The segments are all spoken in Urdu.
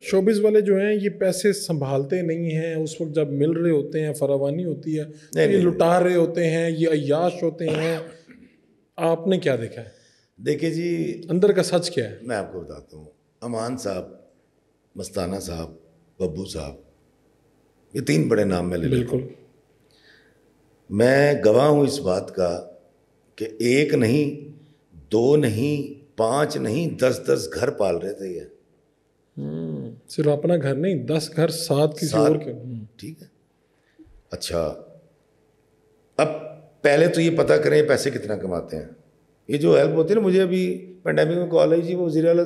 شوبز والے جو ہیں یہ پیسے سنبھالتے نہیں ہیں، اس وقت جب مل رہے ہوتے ہیں فراوانی ہوتی ہے یہ لٹا رہے ہوتے ہیں، یہ عیاش ہوتے ہیں. آپ نے کیا دیکھا ہے؟ دیکھیں جی اندر کا سچ کیا ہے؟ میں آپ کو بتاتا ہوں. امان صاحب، مستانہ صاحب، ببو صاحب، یہ 3 بڑے نام میں لے لیتا ہوں. بالکل میں گواہ ہوں اس بات کا کہ 1 نہیں 2 نہیں 5 نہیں 10 گھر پال رہے تھے. یہ صرف اپنا گھر نہیں، 10 گھر 7 کسی اور کے. ٹھیک ہے. اچھا اب پہلے تو یہ پتہ کریں پیسے کتنا کماتے ہیں. یہ جو ہیلپ ہوتی ہے نا، مجھے ابھی پینڈیمک میں کال آئی جی وہ وزیر اعلیٰ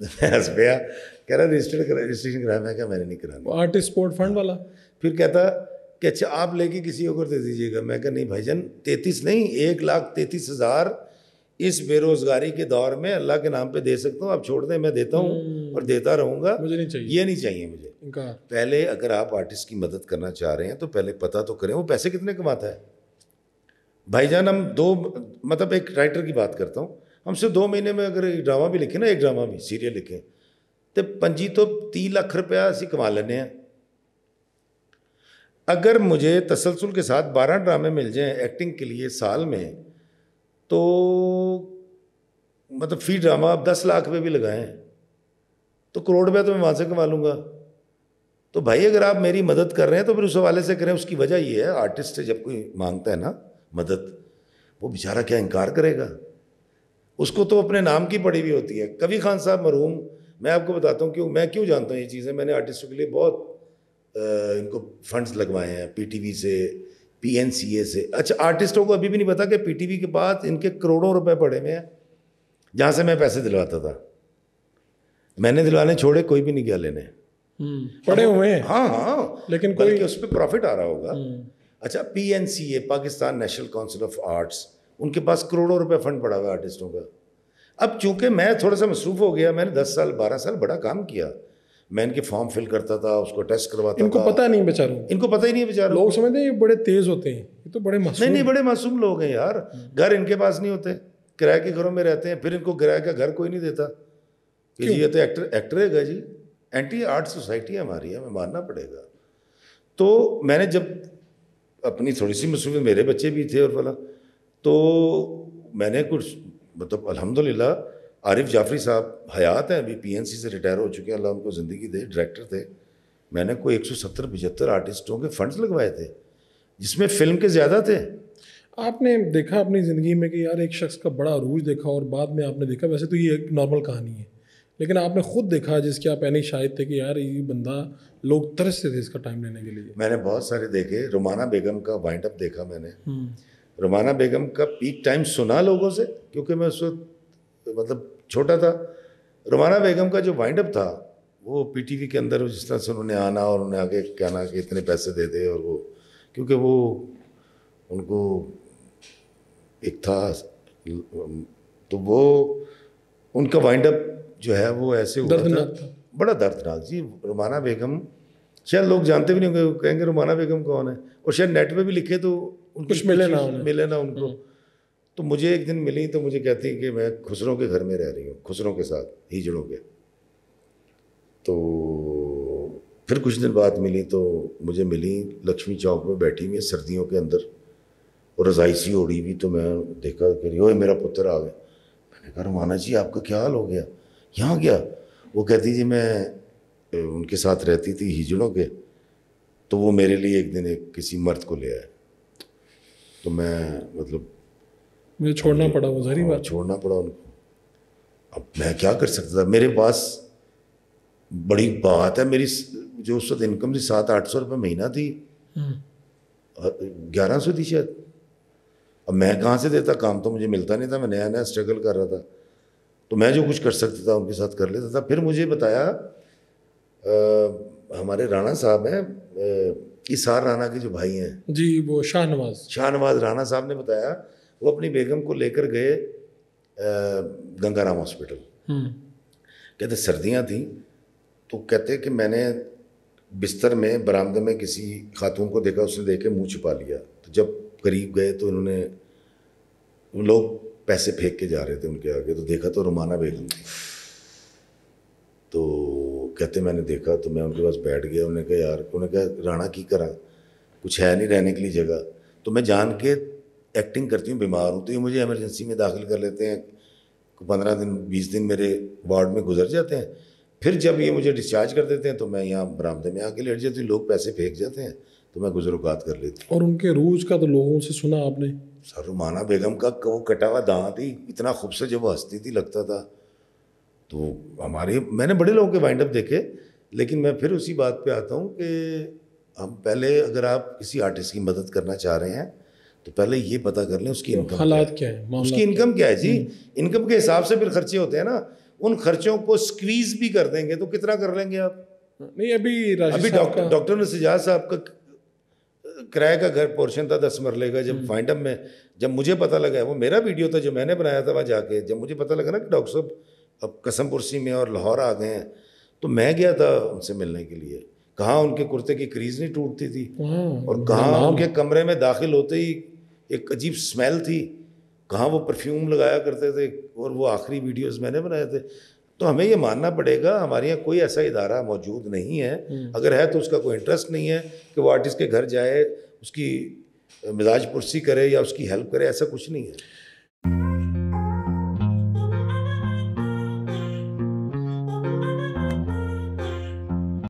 میں ہنس پیا، کہہ رہا رجسٹریشن کرایا. میں کہا میں نے نہیں کرانا. آرٹسٹ سپورٹ فنڈ والا پھر کہتا کہ اچھا آپ لے کے کسی اور دے دیجیے گا. میں کہا نہیں بھائی جان 33 نہیں 1,33,000 اس بے روزگاری کے دور میں اللہ کے نام پہ دے سکتا ہوں. آپ چھوڑ دیں، میں دیتا ہوں اور دیتا رہوں گا. مجھے نہیں چاہیے، یہ نہیں چاہیے مجھے. پہلے اگر آپ آرٹسٹ کی مدد کرنا چاہ رہے ہیں تو پہلے پتہ تو کریں وہ پیسے کتنے کماتا ہے. بھائی جان ہم مطلب ایک رائٹر کی بات کرتا ہوں، ہم سے 2 مہینے میں اگر ڈرامہ بھی لکھیں نا، ایک ڈرامہ بھی سیریل لکھیں تو 25 تو 30 لاکھ روپیہ اسی کما لینے ہیں. اگر مجھے تسلسل کے ساتھ 12 ڈرامے مل جائیں ایکٹنگ کے لیے سال میں، تو مطلب فی ڈرامہ آپ 10 لاکھ پہ بھی لگائیں تو کروڑ روپیہ تو میں وہاں سے کما لوں گا. تو بھائی اگر آپ میری مدد کر رہے ہیں تو پھر اس حوالے سے کریں. اس کی وجہ یہ ہے آرٹسٹ سے جب کوئی مانگتا ہے نا مدد، وہ بیچارہ کیا انکار کرے گا؟ اس کو تو اپنے نام کی پڑی ہوئی ہوتی ہے. کبھی خان صاحب مرحوم، میں آپ کو بتاتا ہوں میں کیوں جانتا ہوں یہ چیزیں. میں نے آرٹسٹوں کے لیے بہت ان کو فنڈز لگوائے ہیں، پی ٹی وی سے، پی این سی اے سے. اچھا آرٹسٹوں کو ابھی بھی نہیں پتا کہ پی ٹی وی کے بعد ان کے کروڑوں روپے پڑے ہوئے ہیں جہاں سے میں پیسے دلواتا تھا. میں نے دلوانے چھوڑے، کوئی بھی نہیں گیا لینے. پڑے ہوئے ہیں ہاں لیکن بلکہ اس پہ پروفٹ آ رہا ہوگا. اچھا P N C A, Pakistan National Council of Arts, ان کے پاس کروڑوں روپے فنڈ پڑا ہوا ہے آرٹسٹوں کا. اب چونکہ میں تھوڑا سا مصروف ہو گیا، میں نے 10 سال 12 سال بڑا کام کیا. میں ان کے فارم فل کرتا تھا، اس کو ٹیسٹ کرواتا تھا. ان کو پتہ نہیں بیچاروں، ان کو پتہ ہی نہیں ہے بیچاروں. لوگ سمجھتے ہیں یہ بڑے تیز ہوتے ہیں، یہ تو بڑے معصوم. نہیں بڑے معصوم لوگ ہیں یار. گھر ان کے پاس نہیں ہوتے، کرائے کے گھروں میں رہتے ہیں. پھر ان کو کرائے کا گھر کوئی نہیں دیتا کہ جی یہ تو ایکٹر ہے گا جی. اینٹی آرٹ سوسائٹی ہے ہماری، ہمیں ماننا پڑے گا. تو میں نے جب اپنی تھوڑی سی مصروفیت، میرے بچے بھی تھے اور فلاں، تو میں نے کچھ مطلب الحمدللہ عارف جعفری صاحب حیات ہیں ابھی، پی این سی سے ریٹائر ہو چکے ہیں، اللہ ان کو زندگی دے، ڈائریکٹر تھے. میں نے کوئی 170-75 آرٹسٹوں کے فنڈز لگوائے تھے جس میں فلم کے زیادہ تھے. آپ نے دیکھا اپنی زندگی میں کہ یار ایک شخص کا بڑا عروج دیکھا اور بعد میں آپ نے دیکھا، ویسے تو یہ ایک نارمل کہانی ہے، لیکن آپ نے خود دیکھا جس کے آپ پہلے شاہد تھے کہ یار یہ بندہ لوگ ترستے تھے اس کا ٹائم لینے کے لیے. میں نے بہت سارے دیکھے. رومانہ بیگم کا وائنڈ اپ دیکھا میں نے. رومانہ بیگم کا پیک ٹائم سنا لوگوں سے، کیونکہ میں اس وقت مطلب چھوٹا تھا. رومانہ بیگم کا جو وائنڈ اپ تھا وہ پی ٹی وی کے اندر جس طرح سے انہوں نے آنا اور انہوں نے آگے کہنا کہ اتنے پیسے دے دے، اور وہ کیونکہ وہ ان کو ایک تھا تو وہ ان کا وائنڈ اپ جو ہے وہ ایسے ہوا تھا، بڑا دردناک. جی رومانہ بیگم شاید لوگ جانتے بھی نہیں ہوں گے، کہیں گے رومانہ بیگم کون ہے، اور شاید نیٹ پہ بھی لکھے تو کچھ ملے نا ان کو. تو مجھے ایک دن ملی تو مجھے کہتی کہ میں خسروں کے گھر میں رہ رہی ہوں، خسروں کے ساتھ، ہیجڑوں کے. تو پھر کچھ دن بعد ملی تو مجھے ملی لکشمی چوک میں بیٹھی ہوئی سردیوں کے اندر اور رضائی سی اوڑی ہوئی. تو میں دیکھا کہ اوے میرا پتر آ گیا. میں نے کہا رومانہ جی آپ کا کیا حال ہو گیا، یہاں گیا؟ وہ کہتی جی میں ان کے ساتھ رہتی تھی ہیجڑوں کے، تو وہ میرے لیے ایک دن کسی مرد کو لے آئے. تو میں مطلب مجھے چھوڑنا پڑا، وہ ظاہری بات چھوڑنا پڑا ان کو. اب میں کیا کر سکتا تھا؟ میرے پاس بڑی بات ہے، میری جو اس وقت انکم تھی 700-800 روپے مہینہ تھی، 1100 تھی شاید. اب میں کہاں سے دیتا؟ کام تو مجھے ملتا نہیں تھا، میں نیا نیا اسٹرگل کر رہا تھا. تو میں جو کچھ کر سکتا تھا ان کے ساتھ کر لیتا تھا. پھر مجھے بتایا ہمارے رانا صاحب ہیں، اسار رانا کے جو بھائی ہیں جی، وہ شاہ نواز رانا صاحب نے بتایا وہ اپنی بیگم کو لے کر گئے گنگا رام ہاسپٹل. کہتے سردیاں تھیں تو کہتے کہ میں نے بستر میں برآمدے میں کسی خاتون کو دیکھا، اس نے دیکھ کے منہ چھپا لیا. تو جب قریب گئے تو انہوں نے، لوگ پیسے پھینک کے جا رہے تھے ان کے آگے، تو دیکھا تو رومانہ بیگم تھی. کہتے میں نے دیکھا تو میں ان کے پاس بیٹھ گیا. انہوں نے کہا یار, انہوں نے کہا رانا کی کرا, کچھ ہے نہیں رہنے کے لیے جگہ. تو میں جان کے ایکٹنگ کرتی ہوں, بیمار ہوں تو یہ مجھے ایمرجنسی میں داخل کر لیتے ہیں. 15 دن 20 دن میرے وارڈ میں گزر جاتے ہیں. پھر جب یہ مجھے ڈسچارج کر دیتے ہیں تو میں یہاں برآمدے میں آ کے لیٹ جاتی ہوں. لوگ پیسے پھینک جاتے ہیں تو میں گزر اوقات کر لیتی ہوں. اور ان کے روج کا تو لوگوں سے سنا آپ نے؟ سر رومانہ بیگم کا وہ کٹا ہوا دانت ہی اتنا خوبصورت جب وہ ہنستی تھی لگتا تھا. تو ہمارے میں نے بڑے لوگوں کے وائنڈ اپ دیکھے. لیکن میں پھر اسی بات پہ آتا ہوں کہ ہم پہلے اگر آپ کسی آرٹسٹ کی مدد کرنا چاہ رہے ہیں تو پہلے یہ پتہ کر لیں اس کی انکم حالات کیا ہے, اس کی انکم کیا ہے. جی انکم کے حساب سے پھر خرچے ہوتے ہیں نا. ان خرچوں کو سکویز بھی کر دیں گے تو کتنا کر لیں گے آپ؟ نہیں ابھی ڈاکٹر سجاد صاحب کا کرائے کا گھر پورشن تھا 10 مرلے کا. جب وائنڈ اپ میں جب مجھے پتہ لگا, وہ میرا ویڈیو تھا جو میں نے بنایا تھا وہاں جا کے, جب مجھے پتہ لگا نا کہ ڈاکٹر صاحب اب قسم پرسی میں اور لاہور آ گئے ہیں تو میں گیا تھا ان سے ملنے کے لیے. کہاں ان کے کرتے کی کریز نہیں ٹوٹتی تھی, اور کہاں ان کے کمرے میں داخل ہوتے ہی ایک عجیب اسمیل تھی, کہاں وہ پرفیوم لگایا کرتے تھے, اور وہ آخری ویڈیوز میں نے بنائے تھے. تو ہمیں یہ ماننا پڑے گا ہمارے یہاں کوئی ایسا ادارہ موجود نہیں ہے. اگر ہے تو اس کا کوئی انٹرسٹ نہیں ہے کہ وہ آرٹسٹ کے گھر جائے, اس کی مزاج پرسی کرے یا اس کی ہیلپ کرے, ایسا کچھ نہیں ہے.